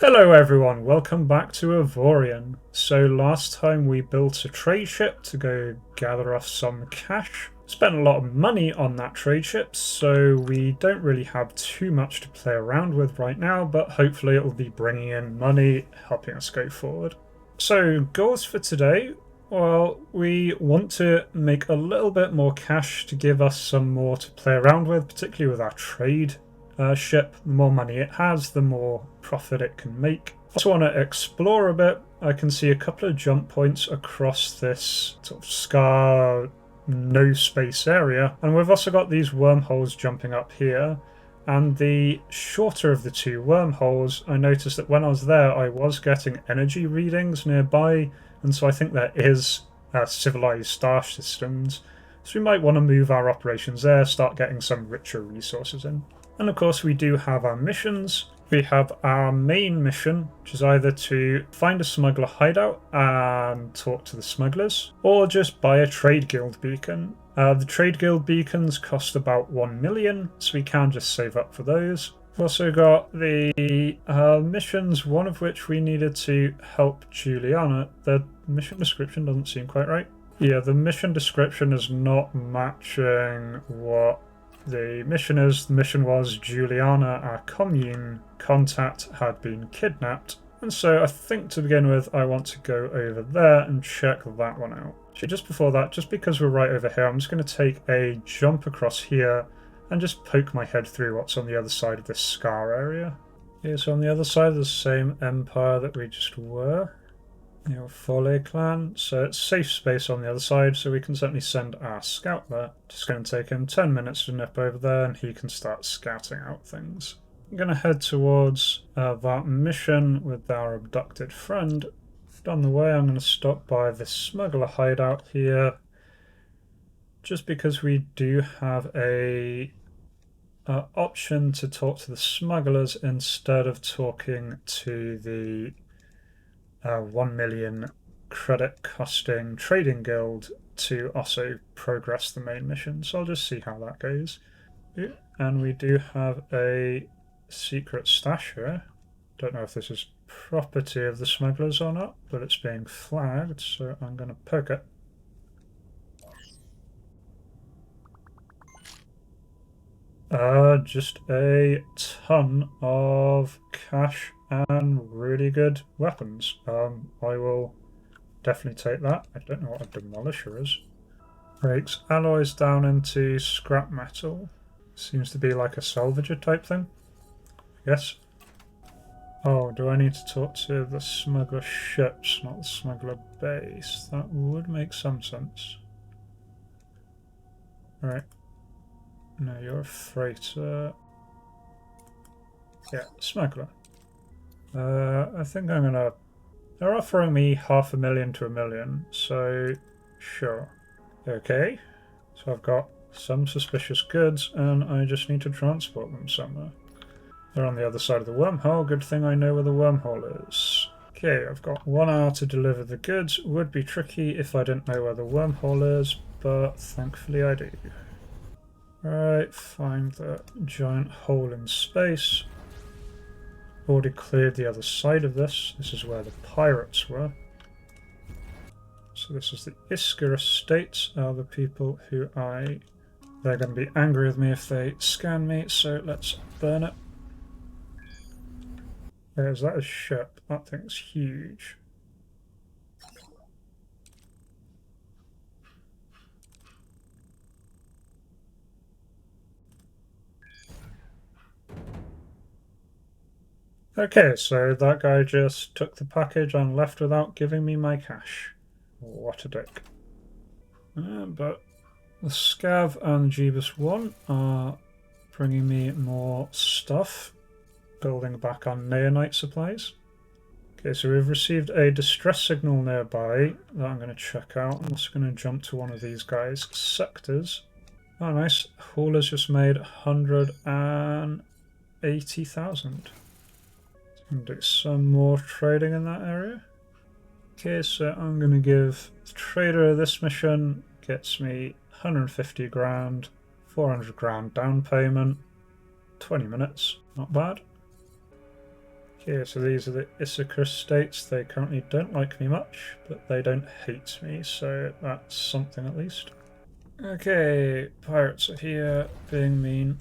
Hello everyone, welcome back to Avorion. So last time we built a trade ship to go gather off some cash. Spent a lot of money on that trade ship, so we don't really have too much to play around with right now, but hopefully it will be bringing in money, helping us go forward. So goals for today, well, we want to make a little bit more cash to give us some more to play around with, particularly with our trade ship. The more money it has, the more profit it can make. I also want to explore a bit. I can see a couple of jump points across this sort of scar no space area, and we've also got these wormholes jumping up here. And the shorter of the two wormholes, I noticed that when I was there I was getting energy readings nearby, and so I think there is civilized star systems, so we might want to move our operations there, start getting some richer resources in. And of course we do have our missions. We have our main mission, which is either to find a smuggler hideout and talk to the smugglers, or just buy a trade guild beacon. The trade guild beacons cost about 1 million, so we can just save up for those. We've also got the missions, one of which we needed to help Juliana. The mission description doesn't seem quite right. Yeah, the mission description is not matching what the mission is. The mission was Juliana, our commune contact, had been kidnapped, and so I think to begin with I want to go over there and check that one out. So just before that, just because we're right over here, I'm just going to take a jump across here and just poke my head through what's on the other side of this scar area. Okay, so on the other side of the same empire that we just were, the Foley clan, so it's safe space on the other side, so we can certainly send our scout there. Just going to take him 10 minutes to nip over there and he can start scouting out things. I'm going to head towards that mission with our abducted friend. On the way I'm going to stop by this smuggler hideout here, just because we do have a option to talk to the smugglers instead of talking to the 1 million credit costing trading guild to also progress the main mission. So I'll just see how that goes. And we do have a secret stash here. Don't know if this is property of the smugglers or not, but it's being flagged, so I'm going to poke it. Just a ton of cash and really good weapons. I will definitely take that. I don't know what a demolisher is. Breaks alloys down into scrap metal. Seems to be like a salvager type thing, I guess. Oh, do I need to talk to the smuggler ships, not the smuggler base? That would make some sense. Alright. No, you're a freighter. Yeah, smuggler. I think I'm gonna... They're offering me 500,000 to 1 million, so sure. Okay, so I've got some suspicious goods and I just need to transport them somewhere. They're on the other side of the wormhole. Good thing I know where the wormhole is. Okay, I've got 1 hour to deliver the goods. Would be tricky if I didn't know where the wormhole is, but thankfully I do. Right, find the giant hole in space. Already cleared the other side of this. This is where the pirates were. So this is the Isker Estates, are the people who they're going to be angry with me if they scan me, so let's burn it. Is that a ship? That thing's huge. Okay, so that guy just took the package and left without giving me my cash. What a dick. But the Scav and Jebus One are bringing me more stuff. Building back on Neonite supplies. Okay, so we've received a distress signal nearby that I'm going to check out. I'm also going to jump to one of these guys' sectors. Oh, nice. Hauler's just made 180,000. Do some more trading in that area. Okay, so I'm going to give the trader this mission. Gets me 150 grand, 400 grand down payment, 20 minutes. Not bad. Okay, so these are the Issachar states. They currently don't like me much, but they don't hate me, so that's something at least. Okay, pirates are here, being mean.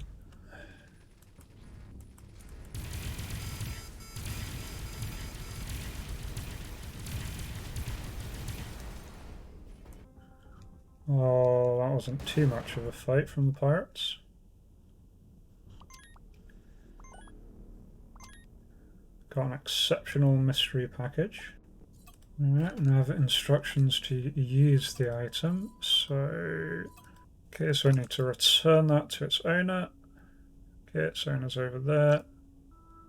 Oh, that wasn't too much of a fight from the pirates. Got an exceptional mystery package. Alright, now I have instructions to use the item, so... Okay, so I need to return that to its owner. Okay, its owner's over there.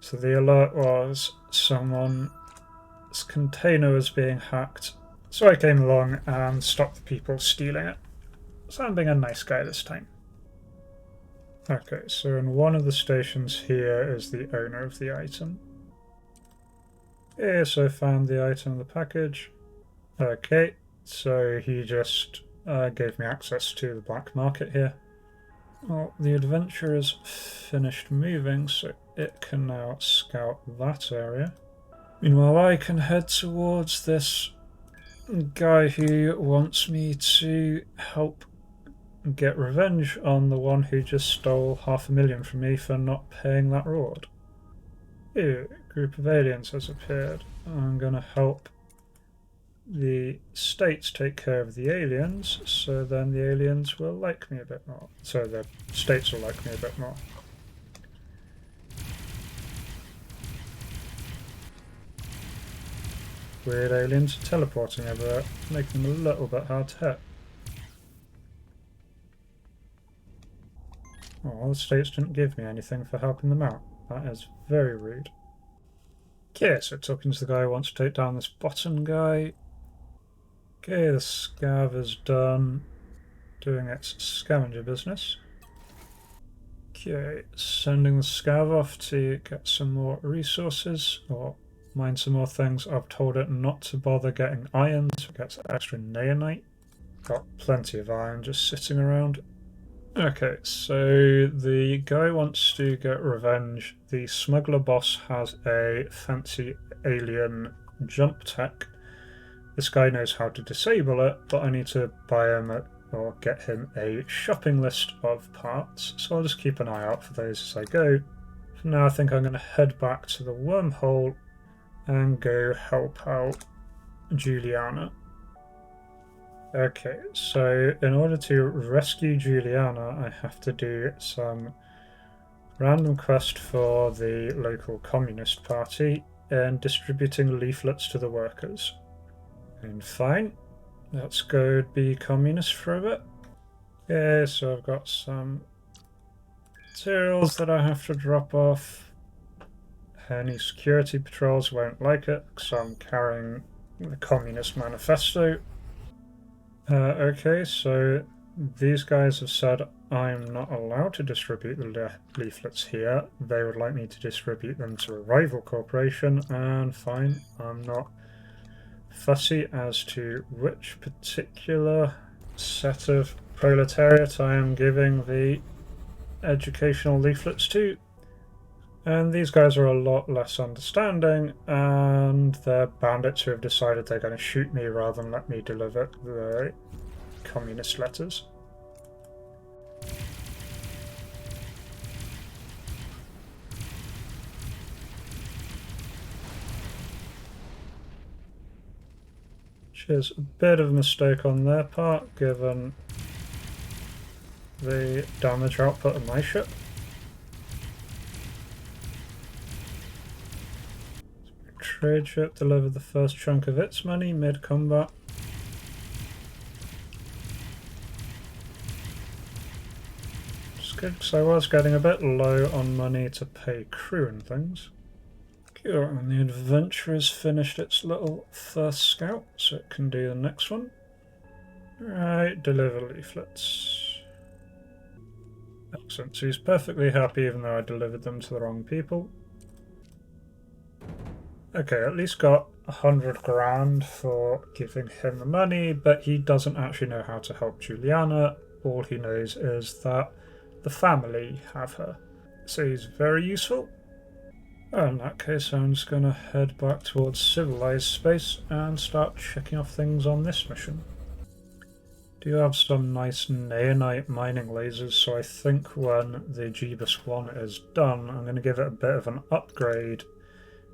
So the alert was someone's container was being hacked. So I came along and stopped the people stealing it. So I'm being a nice guy this time. Okay, so in one of the stations here is the owner of the item. Yeah, so I found the item in the package. Okay, so he just gave me access to the black market here. Well, the adventure is finished moving, so it can now scout that area. Meanwhile, I can head towards this guy who wants me to help get revenge on the one who just stole $500,000 from me for not paying that reward. Ew, a group of aliens has appeared. I'm gonna help the states take care of the aliens, so then the aliens will like me a bit more. So the states will like me a bit more. Weird aliens are teleporting everywhere, making them a little bit hard to hit. Oh, the states didn't give me anything for helping them out. That is very rude. Okay, so talking to the guy who wants to take down this Bottan guy. Okay, the scav is done doing its scavenger business. Okay, sending the scav off to get some more resources, or mine some more things. I've told it not to bother getting iron, so it gets extra naonite. Got plenty of iron just sitting around. Okay, so the guy wants to get revenge. The Smuggler Boss has a fancy alien jump tech. This guy knows how to disable it, but I need to buy him or get him a shopping list of parts, so I'll just keep an eye out for those as I go. For now, I think I'm going to head back to the wormhole and go help out Juliana. Okay, so in order to rescue Juliana, I have to do some random quest for the local Communist Party and distributing leaflets to the workers. And fine, let's go be communist for a bit. Yeah, so I've got some materials that I have to drop off. Any security patrols won't like it because I'm carrying the Communist Manifesto. Okay, so these guys have said I'm not allowed to distribute the leaflets here. They would like me to distribute them to a rival corporation, and fine, I'm not fussy as to which particular set of proletariat I am giving the educational leaflets to. And these guys are a lot less understanding, and they're bandits who have decided they're going to shoot me rather than let me deliver the communist letters. Which is a bit of a mistake on their part, given the damage output of my ship. Trade ship delivered the first chunk of its money mid-combat. It's good because I was getting a bit low on money to pay crew and things. Cool, and the adventurer's finished its little first scout, so it can do the next one. Right, deliver leaflets. Excellent, so he's perfectly happy even though I delivered them to the wrong people. Okay, at least got 100 grand for giving him the money, but he doesn't actually know how to help Juliana. All he knows is that the family have her. So he's very useful. Oh, in that case, I'm just going to head back towards civilized space and start checking off things on this mission. Do have some nice naonite mining lasers, so I think when the Jebus One is done, I'm going to give it a bit of an upgrade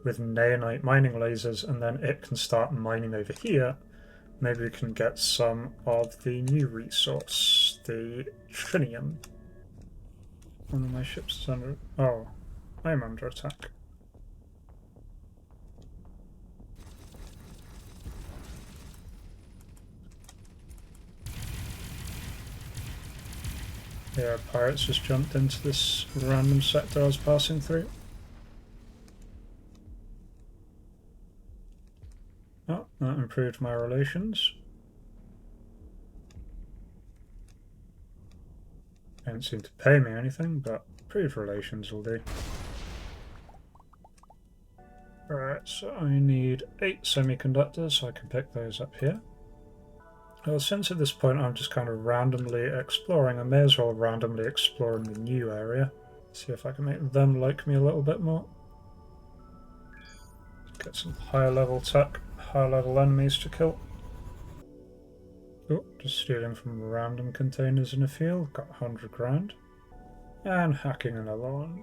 with naonite mining lasers, and then it can start mining over here. Maybe we can get some of the new resource, the trinium. One of my ships is under... Oh, I'm under attack. Yeah, pirates just jumped into this random sector I was passing through. Oh, that improved my relations. They don't seem to pay me anything, but improved relations will do. Alright, so I need 8 semiconductors, so I can pick those up here. Well, since at this point I'm just kind of randomly exploring, I may as well randomly explore in the new area. See if I can make them like me a little bit more. Get some higher level tech, higher level enemies to kill. Oh, just stealing from random containers in a field, got 100 grand. And hacking another one.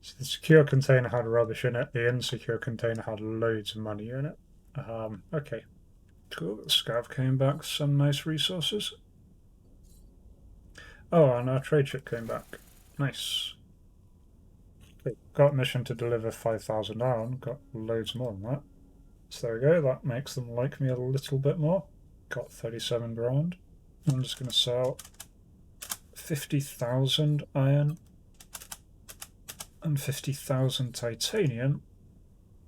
So the secure container had rubbish in it, the insecure container had loads of money in it. Okay. Cool, the scav came back with some nice resources. Oh, and our trade ship came back. Nice. Okay, got a mission to deliver 5,000 iron, got loads more than that. So there we go, that makes them like me a little bit more. Got 37 grand. I'm just going to sell 50,000 iron and 50,000 titanium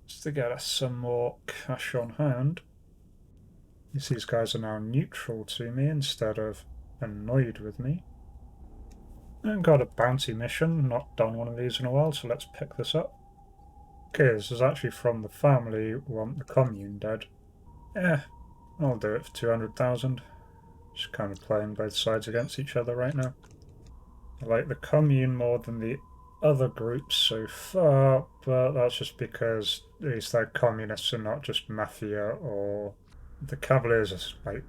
just to get us some more cash on hand. These guys are now neutral to me instead of annoyed with me. And got a bounty mission, not done one of these in a while, so let's pick this up. Okay, this is actually from the family who want the commune dead. Yeah, I'll do it for 200,000. Just kind of playing both sides against each other right now. I like the commune more than the other groups so far, but that's just because at least they're communists and not just mafia, or the Cavaliers are, like,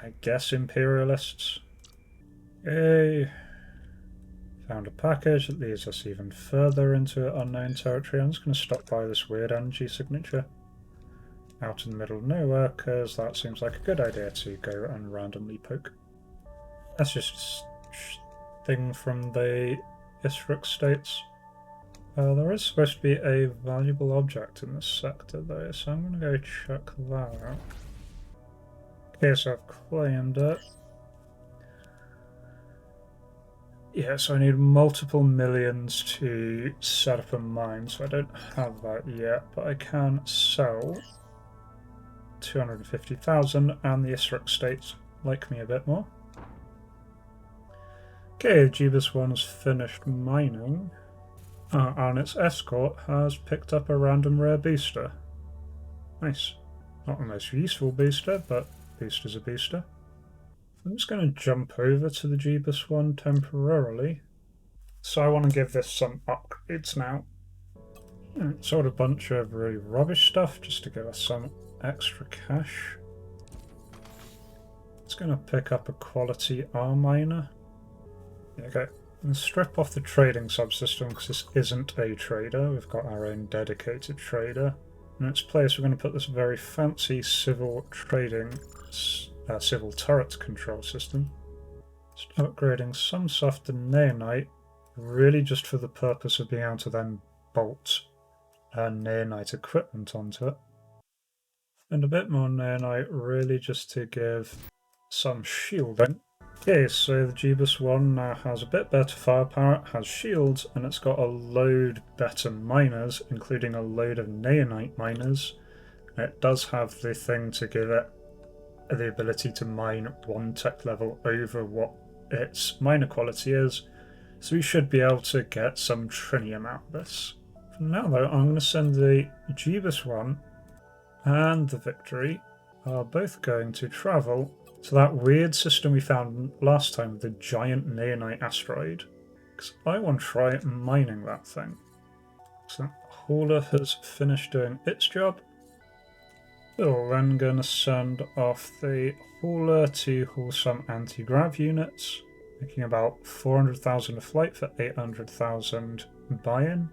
I guess, imperialists. Yay! Found a package that leads us even further into unknown territory. I'm just going to stop by this weird energy signature out in the middle of nowhere, because that seems like a good idea to go and randomly poke. That's just a thing from the Isruk states. There is supposed to be a valuable object in this sector though, so I'm going to go check that out. Okay, so I've claimed it. Yeah, so I need multiple millions to set up a mine, so I don't have that yet, but I can sell 250,000 and the Isruk states like me a bit more. Okay, Jebus One's finished mining, and its escort has picked up a random rare booster. Nice. Not the most useful booster, but booster's a booster. I'm just going to jump over to the Jebus One temporarily. So I want to give this some upgrades now. Sold a bunch of really rubbish stuff just to give us some extra cash. It's going to pick up a quality R miner. Okay, and strip off the trading subsystem because this isn't a trader. We've got our own dedicated trader. In its place, we're going to put this very fancy civil trading, civil turret control system. Just upgrading some stuff to naonite, really just for the purpose of being able to then bolt naonite equipment onto it. And a bit more naonite, really just to give some shielding. Okay, so the Jebus One now has a bit better firepower, it has shields, and it's got a load better miners, including a load of naonite miners. It does have the thing to give it the ability to mine one tech level over what its miner quality is, so we should be able to get some trinium out of this. For now though, I'm going to send the Jebus One and the Victory are both going to travel So that weird system we found last time with the giant neonite asteroid, because I want to try mining that thing. So that hauler has finished doing its job. We're then going to send off the hauler to haul some anti-grav units, making about 400,000 a flight for 800,000 buy-in.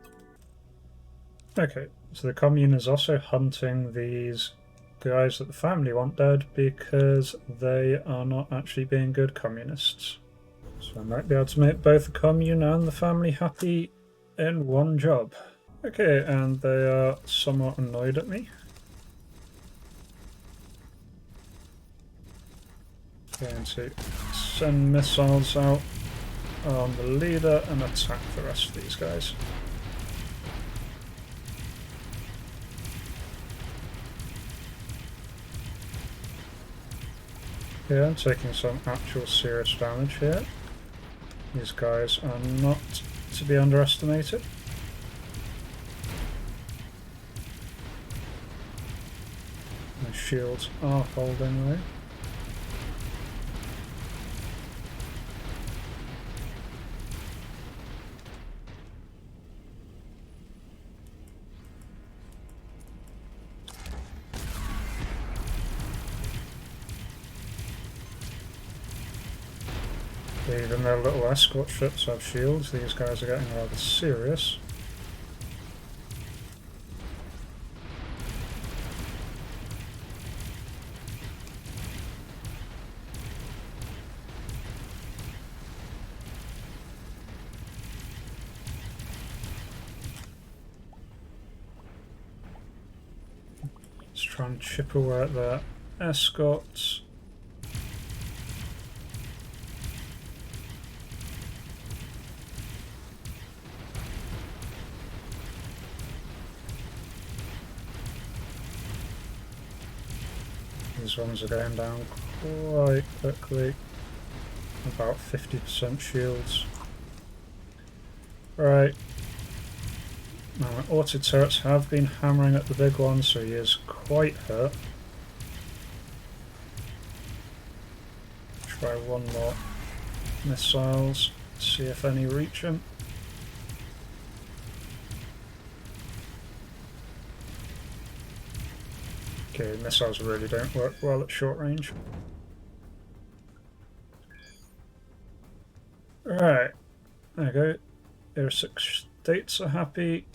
Okay, so the commune is also hunting these guys that the family want dead because they are not actually being good communists. So I might be able to make both the commune and the family happy in one job. Okay, and they are somewhat annoyed at me. Going to send missiles out on the leader and attack the rest of these guys. Yeah, I'm taking some actual serious damage here. These guys are not to be underestimated. My shields are holding though. Even though little escort ships have shields, these guys are getting rather serious. Let's try and chip away at their escorts. These ones are going down quite quickly. About 50% shields. Right. Now my auto turrets have been hammering at the big one, so he is quite hurt. Try one more missiles, see if any reach him. Okay, missiles really don't work well at short range. Right, there we go. Their 6 states are happy.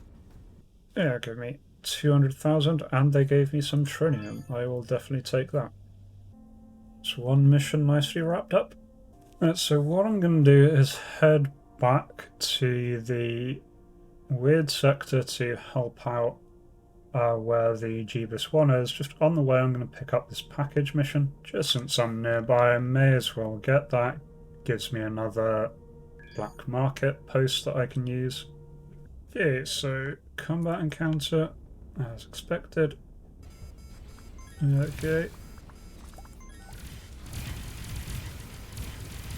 Yeah, give me 200,000 and they gave me some trinium. I will definitely take that. It's one mission nicely wrapped up. Right, so what I'm going to do is head back to the weird sector to help out where the Jebus One is. Just on the way I'm going to pick up this package mission. Just since I'm nearby I may as well get that. Gives me another black market post that I can use. Okay, so combat encounter as expected. Okay.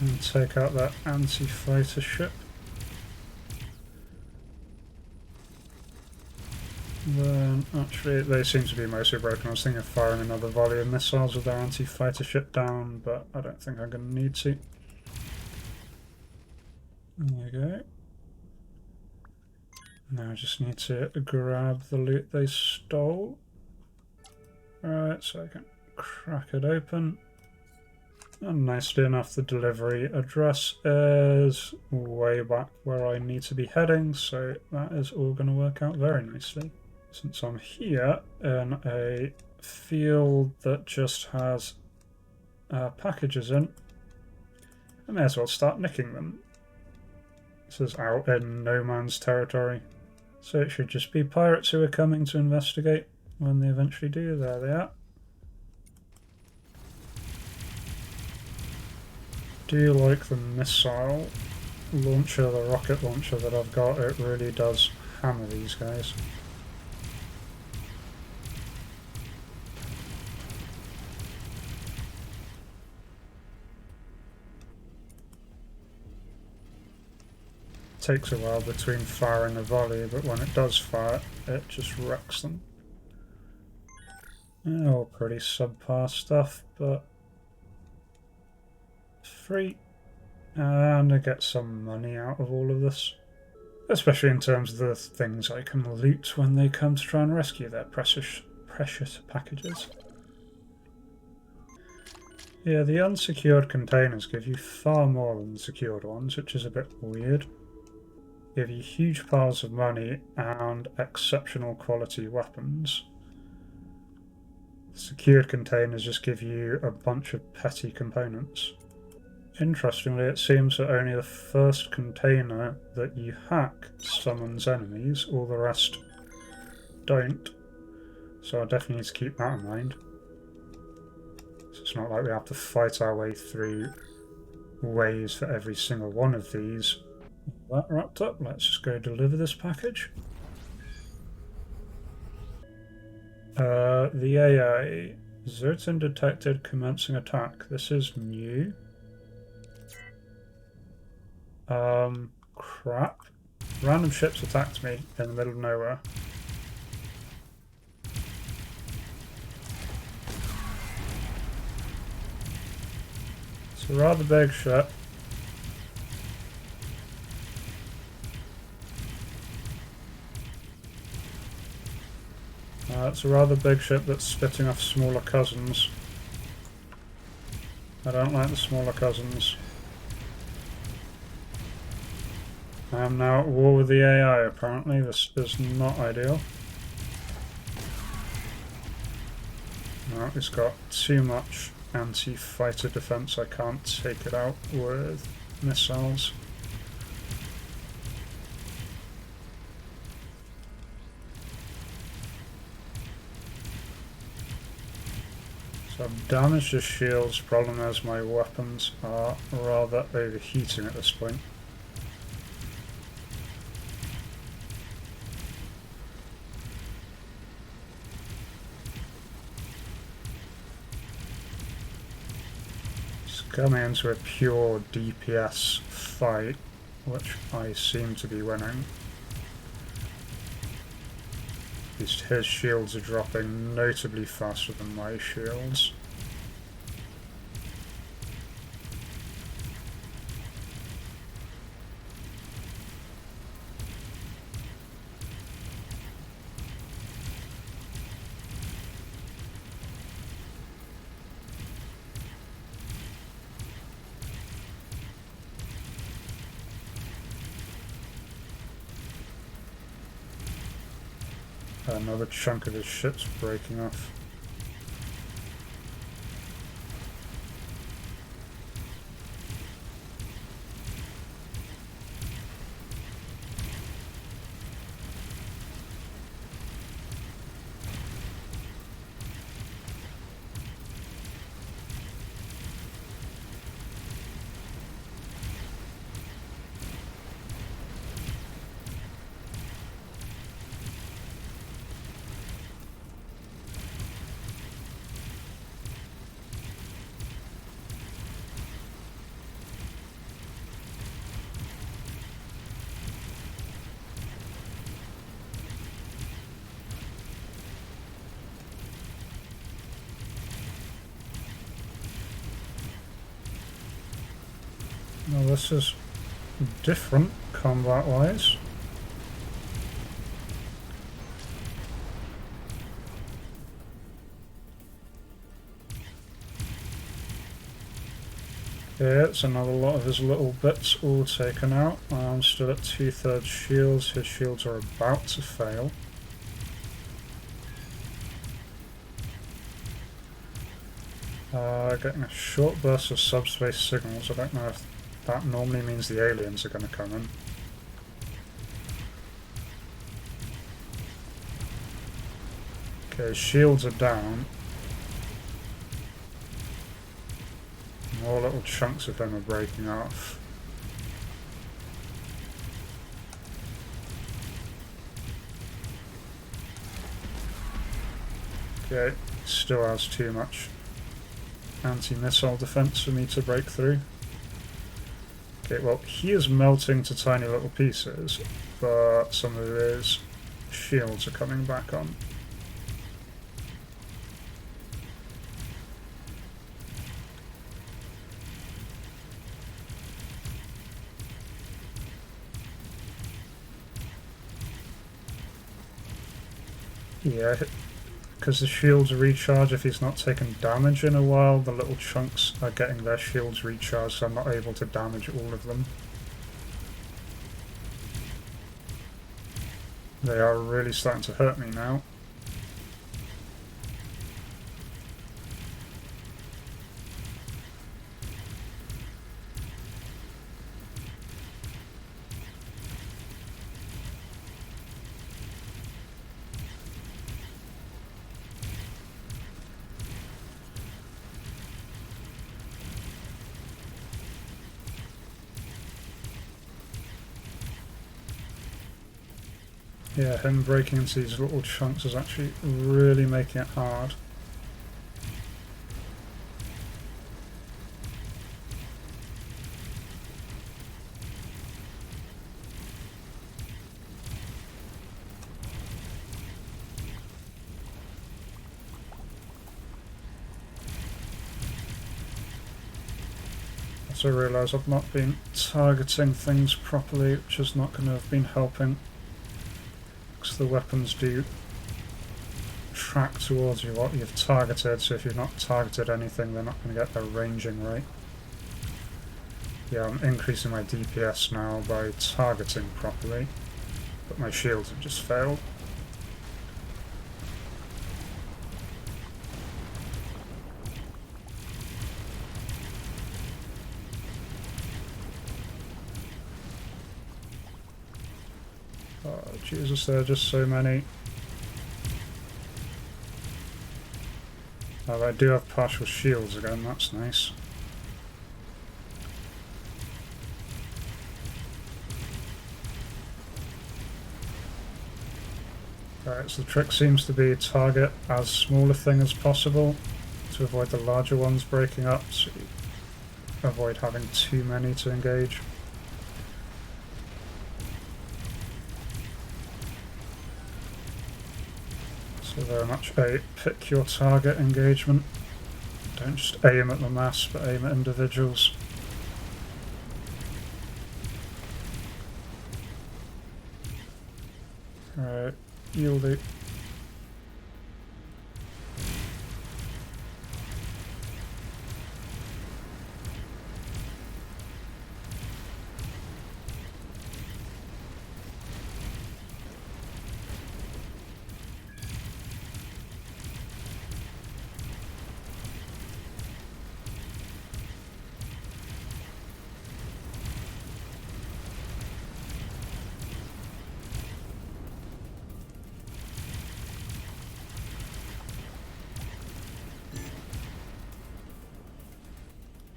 And take out that anti-fighter ship. Then, actually, they seem to be mostly broken. I was thinking of firing another volley of missiles with their anti-fighter ship down, but I don't think I'm going to need to. There we go. Now I just need to grab the loot they stole. Right, so I can crack it open. And nicely enough, the delivery address is way back where I need to be heading, so that is all going to work out very nicely. Since I'm here in a field that just has packages in, I may as well start nicking them. This is out in no man's territory, so it should just be pirates who are coming to investigate when they eventually do. There they are. Do you like the missile launcher, the rocket launcher that I've got? It really does hammer these guys. Takes a while between firing a volley, but when it does fire, it just wrecks them. All pretty subpar stuff, but free. And I get some money out of all of this. Especially in terms of the things I can loot when they come to try and rescue their precious packages. Yeah, the unsecured containers give you far more than the secured ones, which is a bit weird. Give you huge piles of money and exceptional quality weapons. Secured containers just give you a bunch of petty components. Interestingly, it seems that only the first container that you hack summons enemies, all the rest don't. So I definitely need to keep that in mind. So it's not like we have to fight our way through ways for every single one of these. That wrapped up, let's just go deliver this package. The AI. Zertin detected commencing attack. This is new. Crap. Random ships attacked me in the middle of nowhere. It's a rather big ship. It's a rather big ship that's spitting off smaller cousins. I don't like the smaller cousins. I am now at war with the AI, apparently. This is not ideal. No, it's got too much anti-fighter defense. I can't take it out with missiles. So I've damaged the shields. Problem is my weapons are rather overheating at this point. Just coming into a pure DPS fight, which I seem to be winning. At least his shields are dropping notably faster than my shields. Another chunk of his ship's breaking off. Well, this is different combat-wise. Yeah, it's another lot of his little bits all taken out. I'm still at 2/3 shields. His shields are about to fail. Getting a short burst of subspace signals. I don't know if that normally means the aliens are going to come in. Okay, shields are down. More little chunks of them are breaking off. Okay, still has too much anti-missile defense for me to break through. Okay, well, he is melting to tiny little pieces, but some of his shields are coming back on. Yeah, because the shields recharge if he's not taken damage in a while. The little chunks are getting their shields recharged, so I'm not able to damage all of them. They are really starting to hurt me now. Yeah, him breaking into these little chunks is actually really making it hard. Also realise I've not been targeting things properly, which is not going to have been helping. Because the weapons do track towards you what you've targeted, so if you've not targeted anything, they're not going to get their ranging right. Yeah, I'm increasing my DPS now by targeting properly, but my shields have just failed. Oh, Jesus, there are just so many. Oh, I do have partial shields again, that's nice. Alright, so the trick seems to be target as small a thing as possible to avoid the larger ones breaking up, so you avoid having too many to engage. So very much a pick your target engagement. Don't just aim at the mass, but aim at individuals. Alright, yield.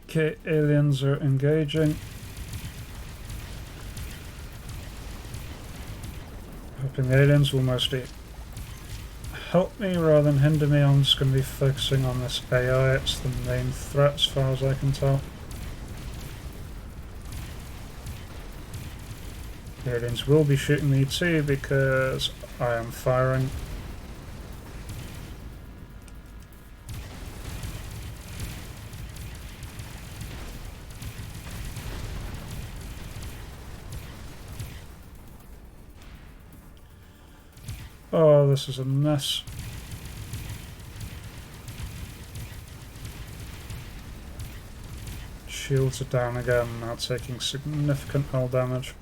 Okay, aliens are engaging. Hoping the aliens will mostly help me rather than hinder me. I'm just going to be focusing on this AI. It's the main threat as far as I can tell. The aliens will be shooting me too because I am firing. Oh, this is a mess. Shields are down again, now taking significant hull damage.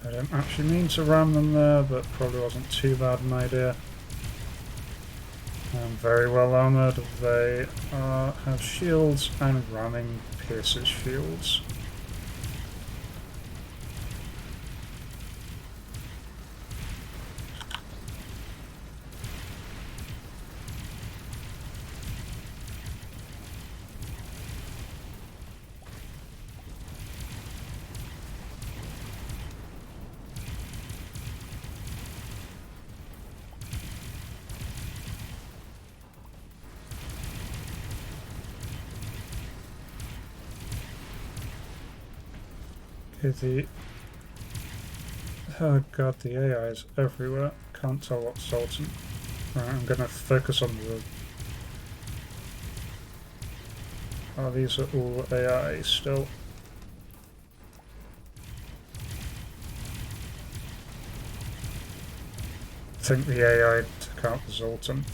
I didn't actually mean to ram them there, but probably wasn't too bad an idea. Very well armoured. They have shields, and ramming pierces shields. The... Oh god, the AI is everywhere. Can't tell what's Zoltan. Right, I'm gonna focus on the... Oh, these are all AI still. I think the AI took out the Zoltan.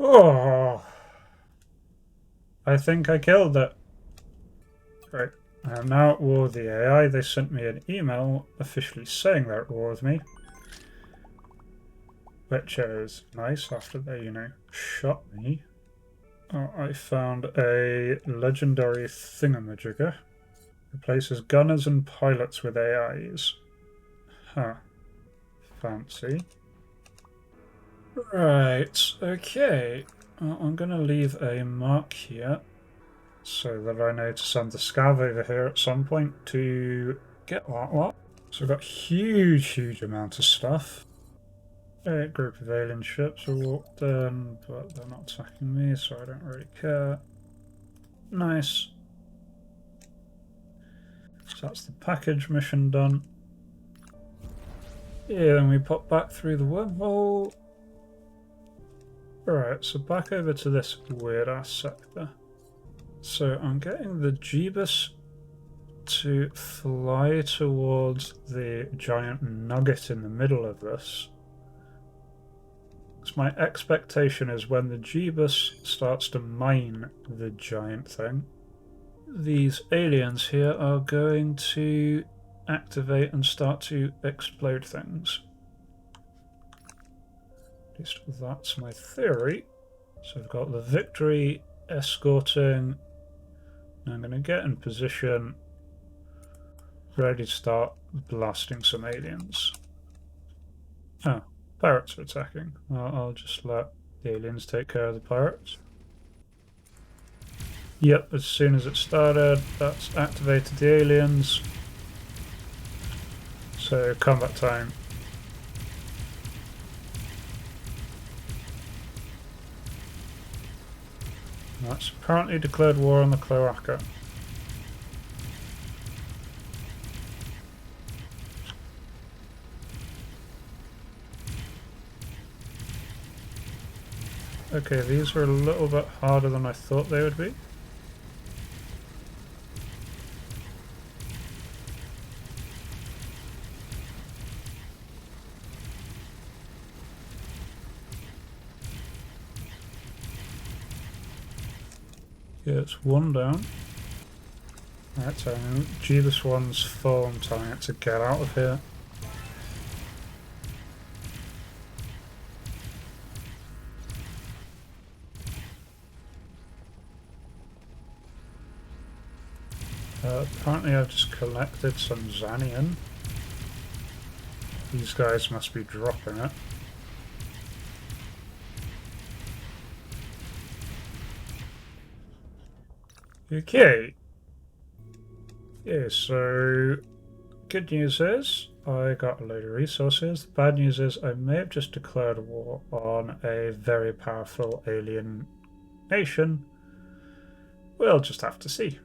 Oh! I think I killed it. Right. I am now at war with the AI. They sent me an email officially saying they're at war with me. Which is nice after they, shot me. Oh, I found a legendary thingamajigger. Replaces gunners and pilots with AIs. Huh. Fancy. Right, okay. Well, I'm going to leave a mark here so that I know to send the scav over here at some point to get that lot. So I've got huge amount of stuff. A group of alien ships are walked in, but they're not attacking me, so I don't really care. Nice. So that's the package mission done. Yeah, then we pop back through the wormhole. Alright, so back over to this weird-ass sector. So I'm getting the Jebus to fly towards the giant nugget in the middle of this. So my expectation is when the Jebus starts to mine the giant thing, these aliens here are going to activate and start to explode things. At least that's my theory. So I've got the Victory escorting. I'm going to get in position, ready to start blasting some aliens. Oh, pirates are attacking. I'll just let the aliens take care of the pirates. Yep, as soon as it started, that's activated the aliens. So, combat time. That's apparently declared war on the Cloaca. Okay, these are a little bit harder than I thought they would be. Yeah, it's one down. Right, so Jebus One's full. I'm telling it to get out of here. Apparently I've just collected some Xanian. These guys must be dropping it. Okay. Yeah, so good news is I got a load of resources. The bad news is I may have just declared war on a very powerful alien nation. We'll just have to see.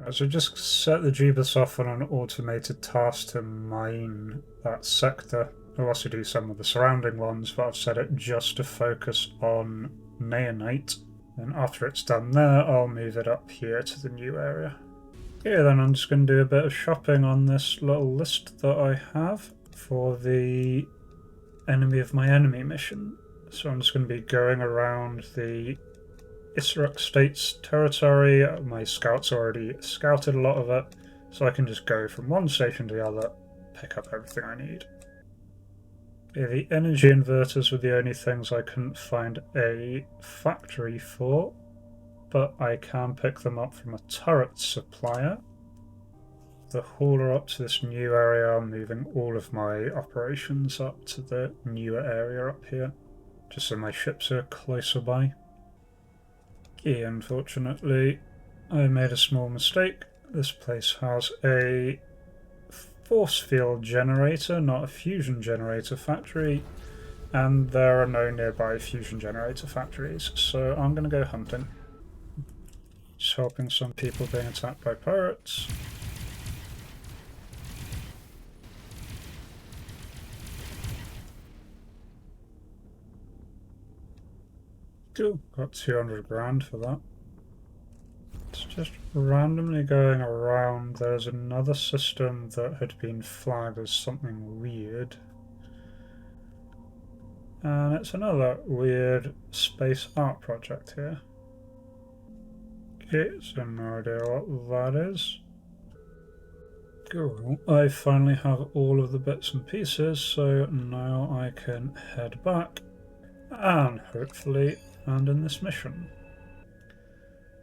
So just set the Jebus off on an automated task to mine that sector. I'll also do some of the surrounding ones, but I've set it just to focus on Neonite. And after it's done there, I'll move it up here to the new area. Yeah, then I'm just going to do a bit of shopping on this little list that I have for the enemy of my enemy mission. So I'm just going to be going around the Issarak State's territory. My scouts already scouted a lot of it, so I can just go from one station to the other, pick up everything I need. Yeah, the energy inverters were the only things I couldn't find a factory for, but I can pick them up from a turret supplier. The hauler up to this new area, I'm moving all of my operations up to the newer area up here, just so my ships are closer by. Yeah, unfortunately, I made a small mistake. This place has a force field generator, not a fusion generator factory, and there are no nearby fusion generator factories, so I'm going to go hunting. Just helping some people being attacked by pirates. Cool, got 200 grand for that. It's just randomly going around. There's another system that had been flagged as something weird. And it's another weird space art project here. Okay, so no idea what that is. Cool. I finally have all of the bits and pieces, so now I can head back and hopefully land in this mission.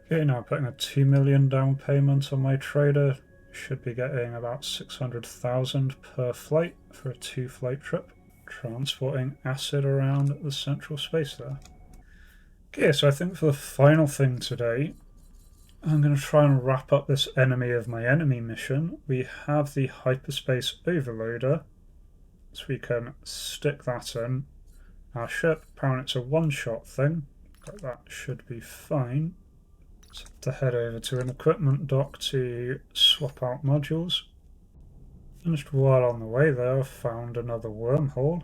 Okay, now putting a 2 million down payment on my trader. Should be getting about 600,000 per flight for a 2-flight trip, transporting acid around the central space there. Okay, so I think for the final thing today, I'm going to try and wrap up this enemy of my enemy mission. We have the hyperspace overloader, so we can stick that in our ship. Apparently it's a one-shot thing, but that should be fine. So to head over to an equipment dock to swap out modules. And just while on the way there, I found another wormhole.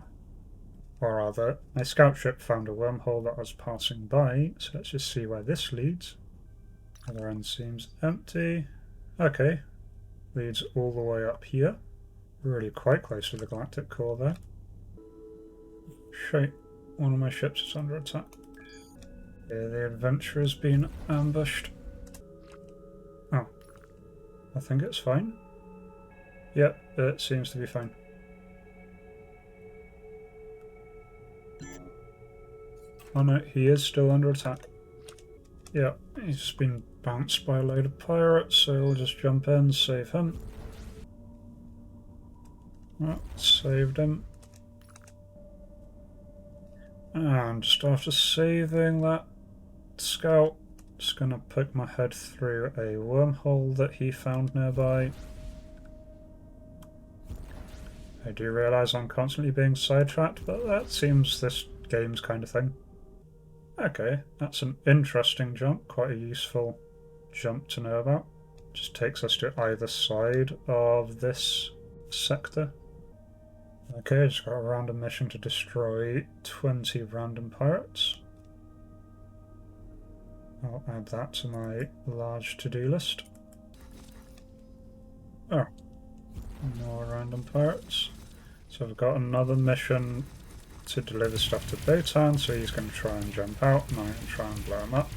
Or rather, my scout ship found a wormhole that I was passing by, so let's just see where this leads. Other end seems empty. Okay, leads all the way up here. Really quite close to the galactic core there. Shite, one of my ships is under attack. Yeah, the adventurer's been ambushed. Oh, I think it's fine. Yep, it seems to be fine. Oh no, he is still under attack. Yep, he's just been bounced by a load of pirates, so we'll just jump in, save him. Well, saved him. And just after saving that scout, just gonna poke my head through a wormhole that he found nearby. I do realise I'm constantly being sidetracked, but that seems this game's kind of thing. Okay, that's an interesting jump, quite a useful jump to know about. Just takes us to either side of this sector. Okay, just got a random mission to destroy 20 random pirates. I'll add that to my large to-do list. Oh, more random pirates. So I've got another mission to deliver stuff to Bottan, so he's going to try and jump out, and I'm going to try and blow him up.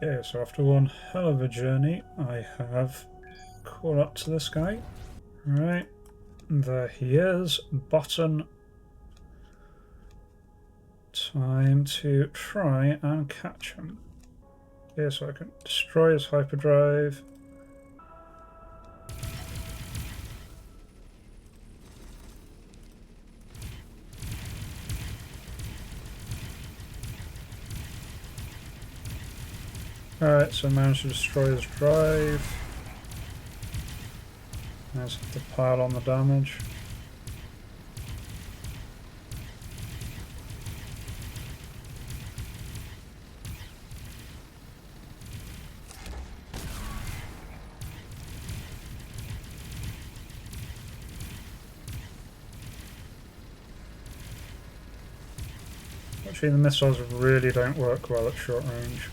Yeah, so after one hell of a journey, I have caught up to this guy. Right, there he is, Bottan. Time to try and catch him. Yeah, so I can destroy his hyperdrive. Alright, so I managed to destroy his drive. Let's have to pile on the damage. Actually, the missiles really don't work well at short range.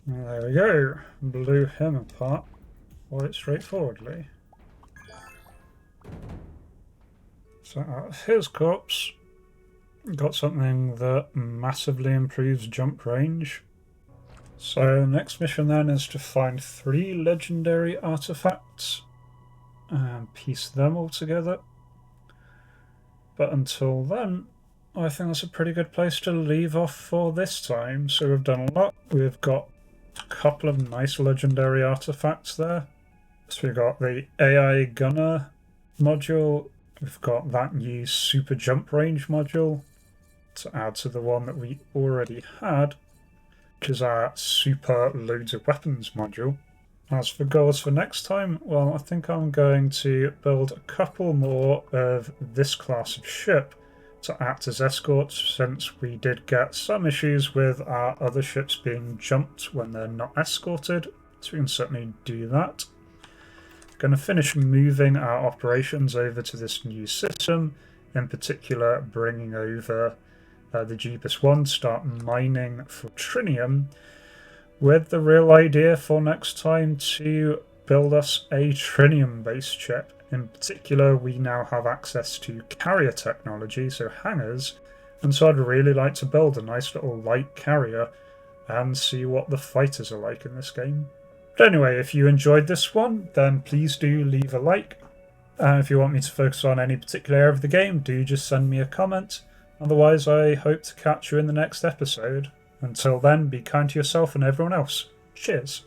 There we go. Blew him apart quite straightforwardly. So out of his corpse, got something that massively improves jump range. So next mission then is to find 3 legendary artifacts and piece them all together. But until then, I think that's a pretty good place to leave off for this time. So we've done a lot. We've got a couple of nice legendary artifacts there. So we've got the AI Gunner module. We've got that new super jump range module to add to the one that we already had, which is our super loads of weapons module. As for goals for next time, well, I think I'm going to build a couple more of this class of ship to act as escorts, since we did get some issues with our other ships being jumped when they're not escorted, so we can certainly do that. Going to finish moving our operations over to this new system, in particular bringing over the Jebus One, start mining for trinium, with the real idea for next time to build us a trinium-based ship. In particular, we now have access to carrier technology, so hangars, and so I'd really like to build a nice little light carrier and see what the fighters are like in this game. But anyway, if you enjoyed this one, then please do leave a like. And if you want me to focus on any particular area of the game, do just send me a comment. Otherwise, I hope to catch you in the next episode. Until then, be kind to yourself and everyone else. Cheers.